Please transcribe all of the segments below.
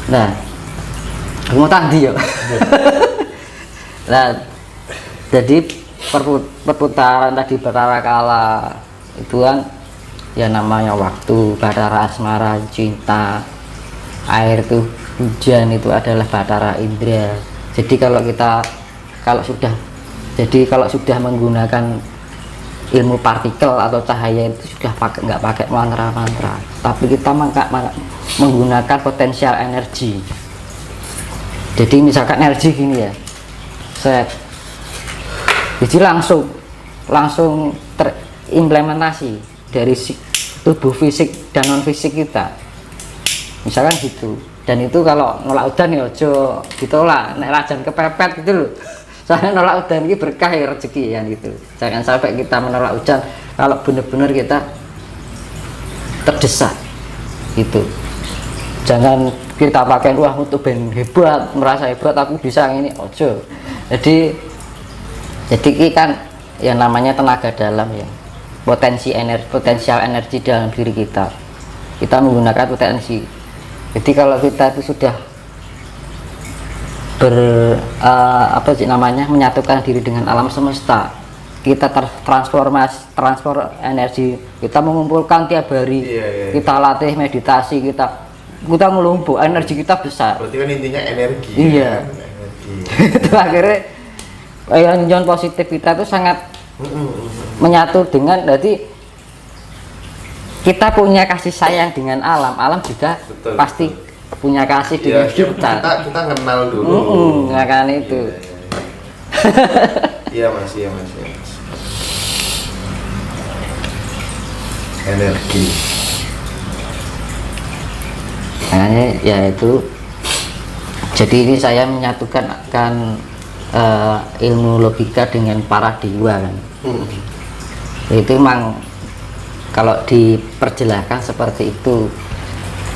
Nah, aku mau tadi ya. Nah, jadi perputaran tadi Bathara Kala itu kan ya namanya waktu, Bathara asmara, cinta, air tuh, hujan itu adalah Bathara indra. Jadi kalau sudah menggunakan ilmu partikel atau cahaya itu sudah nggak pakai mantra-mantra, tapi kita menggunakan potensial energi. Jadi misalkan energi gini ya, jadi langsung terimplementasi dari tubuh fisik dan non fisik kita, misalkan gitu. Dan itu kalau nolak udan ya ojo ditolak, nek rajan kepepet gitu loh. Soalnya nolak udan ini berkah ya, rezeki ya gitu. Jangan sampai kita menolak hujan kalau benar-benar kita terdesak gitu. Jangan kita pakai wah untuk ben hebat, merasa hebat aku bisa ini, ojo. Jadi ini kan yang namanya tenaga dalam ya, potensial energi dalam diri kita menggunakan potensi. Jadi kalau kita itu sudah menyatukan diri dengan alam semesta, kita transfer energi, kita mengumpulkan tiap hari, kita latih meditasi, kita ngelumpuk, energi kita besar. Berarti kan intinya energi. Iya. Itu akhirnya ion positif kita itu sangat menyatu dengan, jadi kita punya kasih sayang dengan alam juga betul, pasti punya kasih dengan kita kenal dulu. Kan itu. Iya mas. Energi. Makanya ya itu. Jadi ini saya menyatukan ilmu logika dengan para dewa kan. Itu memang kalau diperjelaskan seperti itu.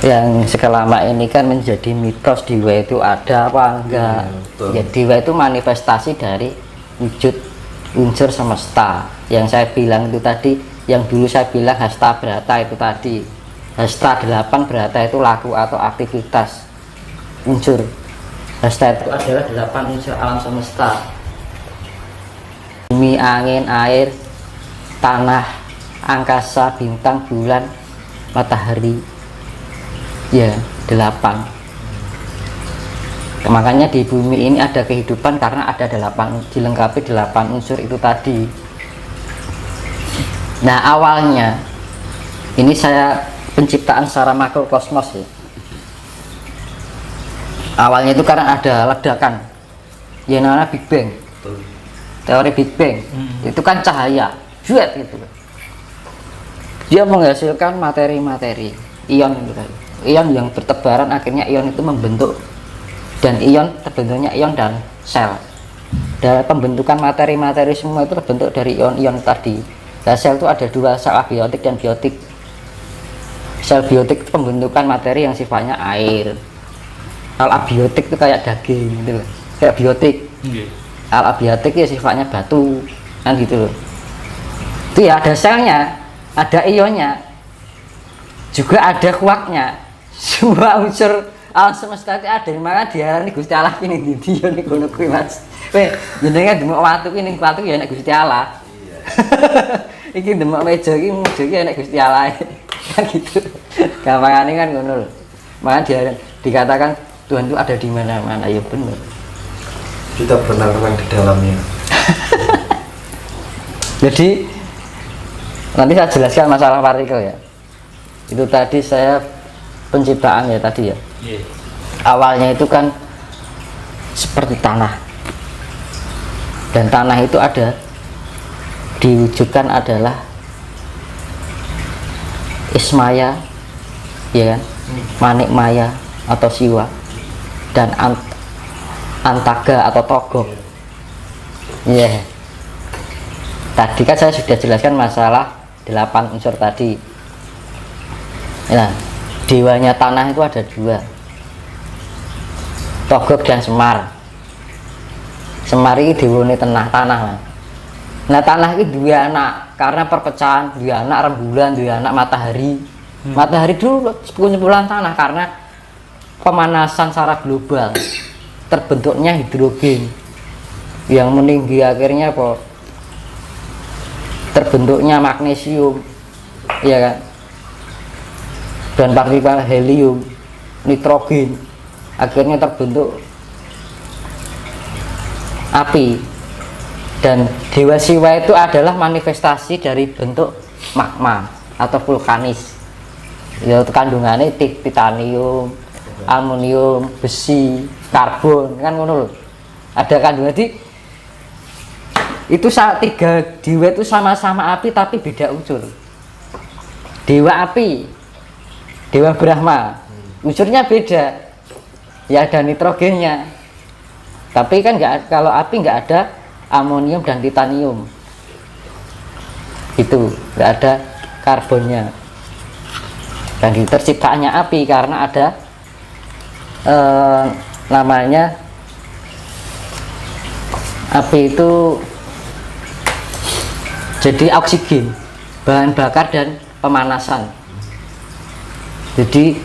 Yang selama ini kan menjadi mitos dewa itu ada apa enggak ya, dewa itu manifestasi dari wujud unsur semesta. Yang saya bilang itu tadi, yang dulu saya bilang hasta berata itu tadi, hasta 8 berata itu laku atau aktivitas unsur. Hasta itu adalah 8 unsur alam semesta: bumi, angin, air, tanah, angkasa, bintang, bulan, matahari. Ya, 8. Makanya di bumi ini ada kehidupan karena ada 8, dilengkapi 8 unsur itu tadi. Nah, awalnya ini saya penciptaan secara makrokosmos ya. Awalnya itu karena ada ledakan yang namanya Big Bang. Teori Big Bang. Itu kan cahaya, juet gitu. Dia menghasilkan materi-materi, ion gitu kan. Ion yang bertebaran, akhirnya ion itu membentuk, dan ion terbentuknya ion dan sel. Dan pembentukan materi-materi semua itu terbentuk dari ion-ion tadi. Nah, sel itu ada 2, sel abiotik dan biotik. Sel biotik itu pembentukan materi yang sifatnya air. Sel abiotik itu kayak daging gitu loh, kayak biotik. Sel abiotik ya sifatnya batu kan gitu loh. Itu ya ada selnya, ada ionnya, juga ada kuaknya. Semua unsur alam semesta itu ada, maka diarani Gusti Allah ini di yo niku kuwi Mas. Jenenge demek watu ki watu ya nek Gusti Allah. Iya. Iki demek meja iki nek Gusti Allah. Kan gitu. Gampangane kan ngono lho. Maka dikatakan Tuhan itu ada di mana-mana, ya benar. Kita berenang-renang di dalamnya. Jadi nanti saya jelaskan masalah partikel ya. Itu tadi saya penciptaan ya tadi ya. Awalnya itu kan seperti tanah, dan tanah itu ada diwujudkan adalah Ismaya ya kan, Manik Maya atau Siwa, dan Antaga atau Togok ya. Tadi kan saya sudah jelaskan masalah 8 unsur tadi. Nah, dewanya tanah itu ada 2, Togok dan Semar. Semar ini dewane tanah. Nah, tanah ini 2 anak karena perpecahan, 2 anak rembulan, 2 anak matahari. Matahari dulu sepuluhan tanah karena pemanasan secara global, terbentuknya hidrogen yang meninggi, akhirnya apa, terbentuknya magnesium, ya kan, dan partikel helium, nitrogen, akhirnya terbentuk api. Dan Dewa Siwa itu adalah manifestasi dari bentuk magma atau vulkanis, yaitu kandungannya titanium, aluminium, besi, karbon, kan ngono loh. Ada kandungan itu tiga dewa itu sama-sama api tapi beda unsur. Dewa api, Dewa Brahma, unsurnya beda, ya ada nitrogennya, tapi kan nggak, kalau api nggak ada amonium dan titanium, itu nggak ada karbonnya. Dan terciptanya api karena ada namanya api itu jadi oksigen, bahan bakar dan pemanasan. Jadi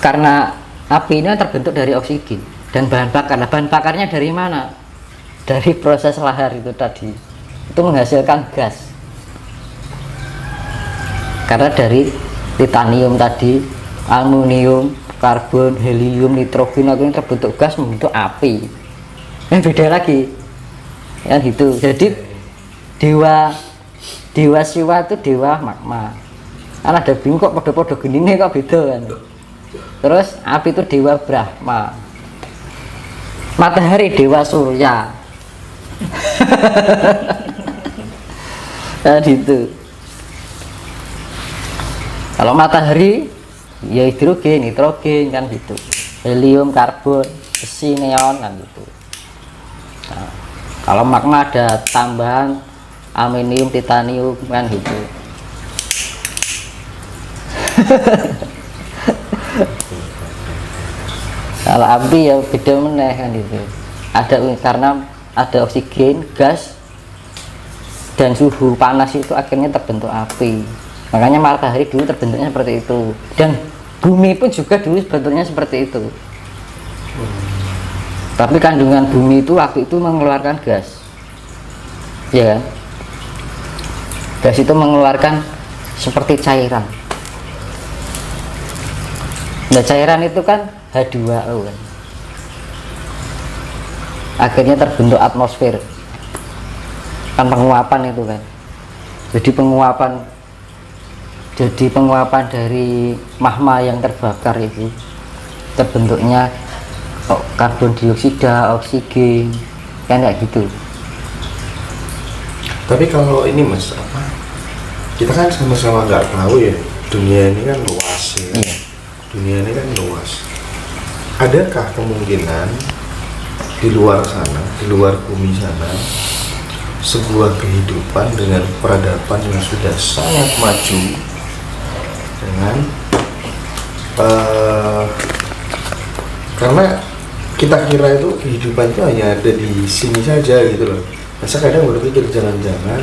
karena api ini terbentuk dari oksigen dan bahan bakar. Nah, bahan bakarnya dari mana? Dari proses lahar itu tadi, itu menghasilkan gas. Karena dari titanium tadi, aluminium, karbon, helium, nitrogen, akhirnya terbentuk gas, membentuk api. Beda lagi, ya gitu. Jadi dewa Siwa itu dewa magma. Kan ada bingung kok podo-podo gini nih, kok beda kan. Terus api itu dewa Brahma, matahari dewa Surya. Nah, gitu. Kalau matahari ya hidrogen, nitrogen kan gitu, helium, karbon, besi, neon kan gitu. Nah, kalau magma ada tambahan aluminium, titanium kan gitu. Kalau api ya beda meneh kan gitu. Ada karena ada oksigen, gas, dan suhu panas itu akhirnya terbentuk api. Makanya matahari dulu terbentuknya seperti itu, dan bumi pun juga dulu bentuknya seperti itu. Tapi kandungan bumi itu waktu itu mengeluarkan gas, ya kan? Gas itu mengeluarkan seperti cairan. Nah, cairan itu kan H2O kan. Akhirnya terbentuk atmosfer, kan penguapan itu kan. Jadi penguapan dari magma yang terbakar itu terbentuknya karbon dioksida, oksigen, kan kayak gitu. Tapi kalau ini Mas, apa, kita kan sama-sama nggak tahu ya, dunia ini kan luas ya. Iya. Dunia ini kan luas. Adakah kemungkinan di luar sana, di luar bumi sana, sebuah kehidupan dengan peradaban yang sudah sangat maju, dengan karena kita kira itu kehidupan itu hanya ada di sini saja gitu loh. Masa kadang berpikir jangan-jangan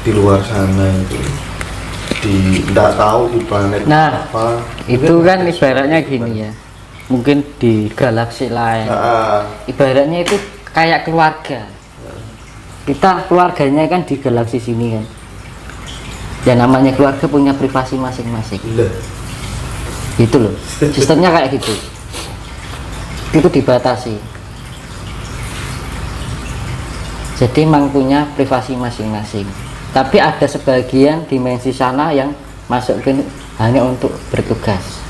di luar sana itu tidak tahu di planet apa. Itu kan ibaratnya gini ya, mungkin di galaksi lain. Ibaratnya itu kayak keluarga. Kita keluarganya kan di galaksi sini kan. Ya namanya keluarga punya privasi masing-masing. Gitu loh. Sistemnya kayak gitu. Itu dibatasi. Jadi memang punya privasi masing-masing. Tapi ada sebagian dimensi sana yang masuk ke hanya untuk bertugas.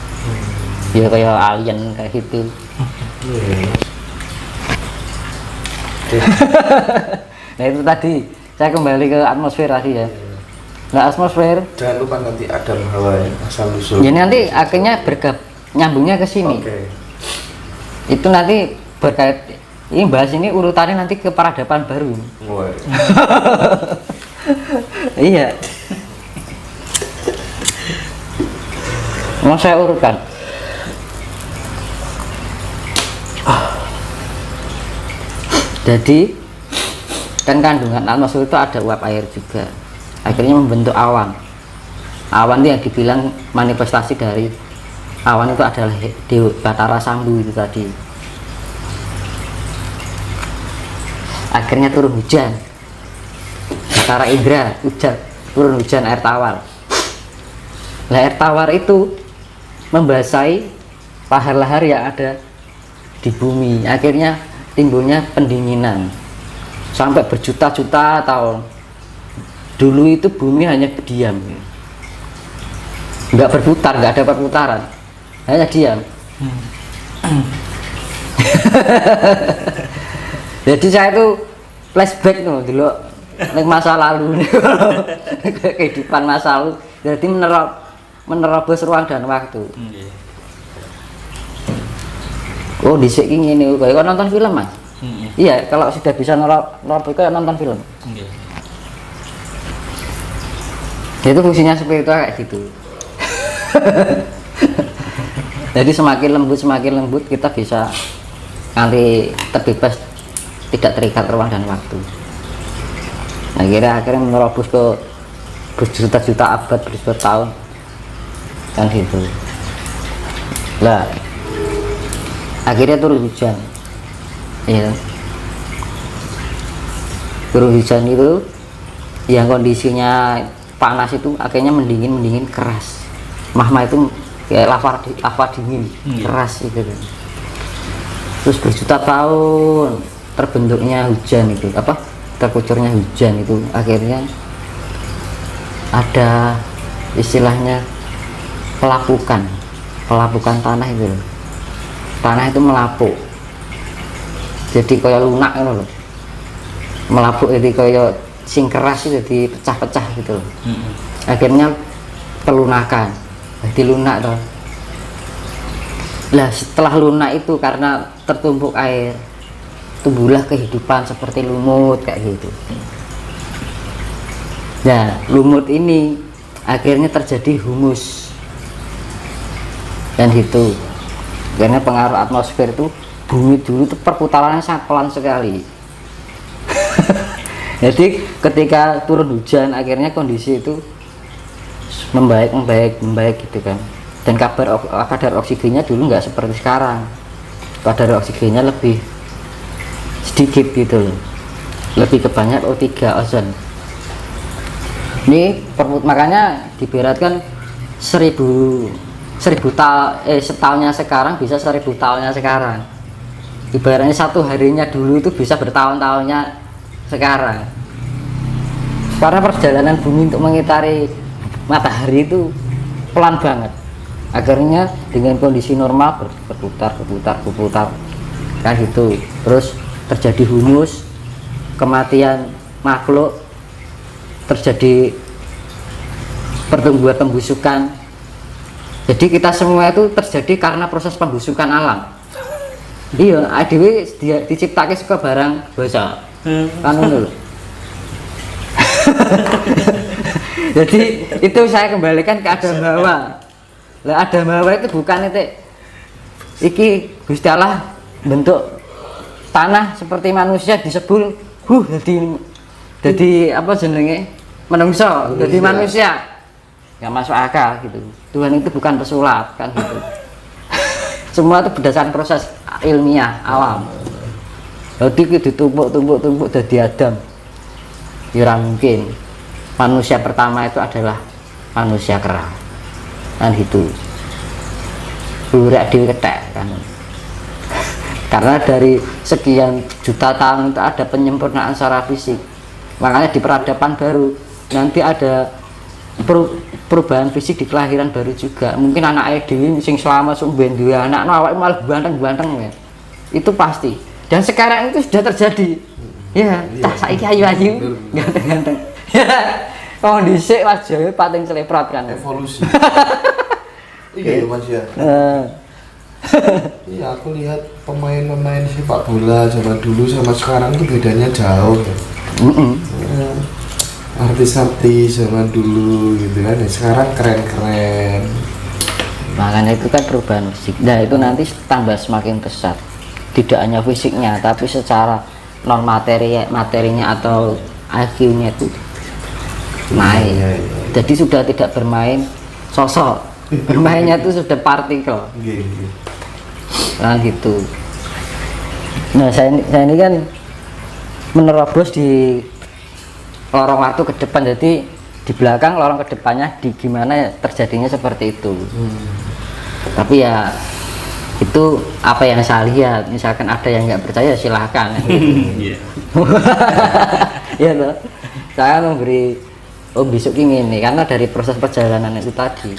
Ya kayak alien kayak gitu. Nah itu tadi saya kembali ke atmosfer tadi ya. Nah atmosfer, jangan lupa nanti ada Hawa yang asal usul. Ya nanti akhirnya nyambungnya ke sini. Itu nanti berkait, ini bahas ini urutannya nanti ke peradaban baru. Iya. Mau saya urutkan. Jadi kan kandungan atmosfer itu ada uap air juga, akhirnya membentuk awan. Awan itu yang dibilang manifestasi dari awan itu adalah Dewa Batara Sambu itu tadi. Akhirnya turun hujan, Batara Indra hujan, turun hujan air tawar. Nah, air tawar itu membasahi lahar-lahar yang ada di bumi. Akhirnya timbulnya pendinginan sampai berjuta-juta tahun. Dulu itu bumi hanya diam, nggak berputar, nggak ada perputaran, hanya diam. Jadi saya itu flashback dulu masa lalu kehidupan masa lalu. Jadi menerobos ruang dan waktu. Oh, dhisik ki ngene kok nonton film, Mas. Iya, kalau sudah bisa nerobos kayak nonton film. Itu fungsinya spiritual kayak gitu. Jadi semakin lembut kita bisa nanti terbebas, tidak terikat ruang dan waktu. Nah, akhirnya menerobos ke berjuta-juta abad, berjuta tahun kan gitu. Lah akhirnya turun hujan, ya. Turun hujan itu yang kondisinya panas itu akhirnya mendingin keras. Magma itu kayak lava dingin keras itu. Terus berjuta tahun terbentuknya hujan itu, terkucurnya hujan itu. Akhirnya ada istilahnya pelapukan tanah itu loh. Tanah itu melapuk, jadi kayak lunak loh. Melapuk jadi kayak sing keras itu jadi pecah-pecah gitu loh. Akhirnya pelunakan, jadi lunak toh. Lah setelah lunak itu karena tertumpuk air, tumbuhlah kehidupan seperti lumut kayak gitu. Nah, lumut ini akhirnya terjadi humus dan itu karena pengaruh atmosfer itu. Bumi dulu itu perputarannya sangat pelan sekali. Jadi ketika turun hujan akhirnya kondisi itu membaik gitu kan. Dan kadar oksigennya dulu nggak seperti sekarang. Kadar oksigennya lebih sedikit gitu loh, lebih kebanyak O3, ozon. Ini makanya diberatkan setahunnya sekarang bisa 1000 tahunnya sekarang. Ibaratnya satu harinya dulu itu bisa bertahun-tahunnya sekarang. Karena perjalanan bumi untuk mengitari matahari itu pelan banget. Akhirnya dengan kondisi normal berputar kan gitu. Terus terjadi humus, kematian makhluk, terjadi pertumbuhan pembusukan. Jadi kita semua itu terjadi karena proses pembusukan alam. Iya, adewe diciptake saka barang basa. Kan ngono lho. Jadi itu saya kembalikan ke Adam Hawa. Lah Adam Hawa itu bukan itu. Iki Gusti Allah bentuk tanah seperti manusia disebul jadi apa jenenge? Menungso, jadi manusia. Nggak masuk akal gitu. Tuhan itu bukan pesulap kan gitu. Semua itu berdasarkan proses ilmiah alam. Jadi ditumpuk jadi Adam. Ya mungkin. Manusia pertama itu adalah manusia kera. Kan gitu. Burak dhewe kethek kan. Karena dari sekian juta tahun itu ada penyempurnaan secara fisik. Makanya di peradaban baru nanti ada perubahan fisik di kelahiran baru juga. Mungkin anak dewi sing selama sumben duwe anak awake malah banteng ya. Itu pasti. Dan sekarang itu sudah terjadi. Ya, tak saiki ayu-ayu, ganteng-ganteng. Kondisi wajahnya pating seleprot kan. Evolusi. Iya Mas ya. Iya, aku lihat pemain-pemain sepak bola zaman dulu sama sekarang itu bedanya jauh. Artis-artis zaman dulu gitu kan, ya sekarang keren-keren. Makanya itu kan perubahan fisik. Nah itu nanti tambah semakin pesat. Tidak hanya fisiknya, tapi secara non materinya atau IQ-nya itu naik. Jadi sudah tidak bermain sosok, bermainnya itu sudah partikel. Nggih. Nah gitu. Nah saya ini kan menerobos di lorong waktu ke depan, jadi di belakang lorong ke depannya di gimana terjadinya seperti itu. Tapi ya itu apa yang saya lihat, misalkan ada yang nggak percaya silahkan. Iya. Ya toh, saya memberi besok ini karena dari proses perjalanan itu tadi